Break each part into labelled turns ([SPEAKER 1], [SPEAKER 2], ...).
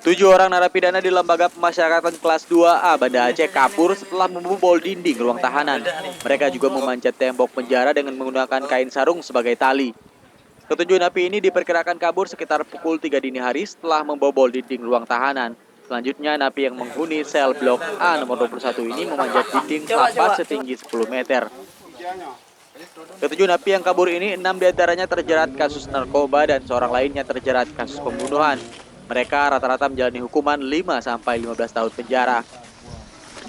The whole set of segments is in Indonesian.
[SPEAKER 1] 7 orang narapidana di Lembaga Pemasyarakatan kelas 2A Banda Aceh kabur setelah membobol dinding ruang tahanan. Mereka juga memanjat tembok penjara dengan menggunakan kain sarung sebagai tali. Ketujuh napi ini diperkirakan kabur sekitar pukul 3 dini hari setelah membobol dinding ruang tahanan. Selanjutnya, napi yang menghuni sel blok A nomor 21 ini memanjat dinding lapas setinggi 10 meter. Ketujuh napi yang kabur ini, 6 diantaranya terjerat kasus narkoba dan seorang lainnya terjerat kasus pembunuhan. Mereka rata-rata menjalani hukuman 5-15 tahun penjara.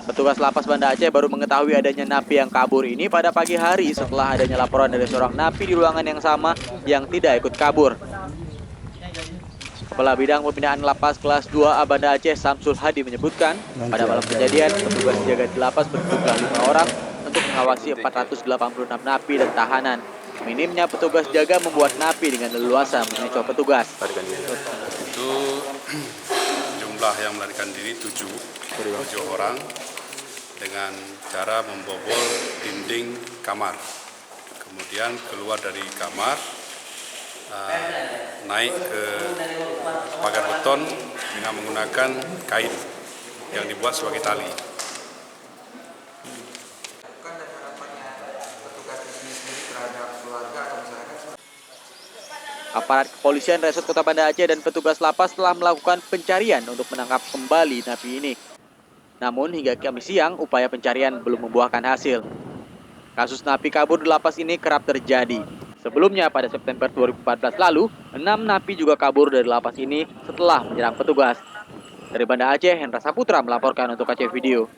[SPEAKER 1] Petugas lapas Banda Aceh baru mengetahui adanya napi yang kabur ini pada pagi hari setelah adanya laporan dari seorang napi di ruangan yang sama yang tidak ikut kabur. Kepala Bidang Pembinaan Lapas Kelas 2A Banda Aceh Samsul Hadi menyebutkan, pada malam kejadian petugas jaga di lapas berjumlah 5 orang untuk mengawasi 486 napi dan tahanan. Minimnya petugas jaga membuat napi dengan leluasa mengecoh petugas.
[SPEAKER 2] Itu jumlah yang melarikan diri 7 orang dengan cara membobol dinding kamar. Kemudian keluar dari kamar, naik ke pagar beton dengan menggunakan kain yang dibuat sebagai tali.
[SPEAKER 1] Aparat kepolisian Resort Kota Banda Aceh dan petugas lapas telah melakukan pencarian untuk menangkap kembali napi ini. Namun hingga Kamis siang, upaya pencarian belum membuahkan hasil. Kasus napi kabur di lapas ini kerap terjadi. Sebelumnya pada September 2014 lalu, 6 napi juga kabur dari lapas ini setelah menyerang petugas. Dari Banda Aceh, Hendra Saputra melaporkan untuk Aceh Video.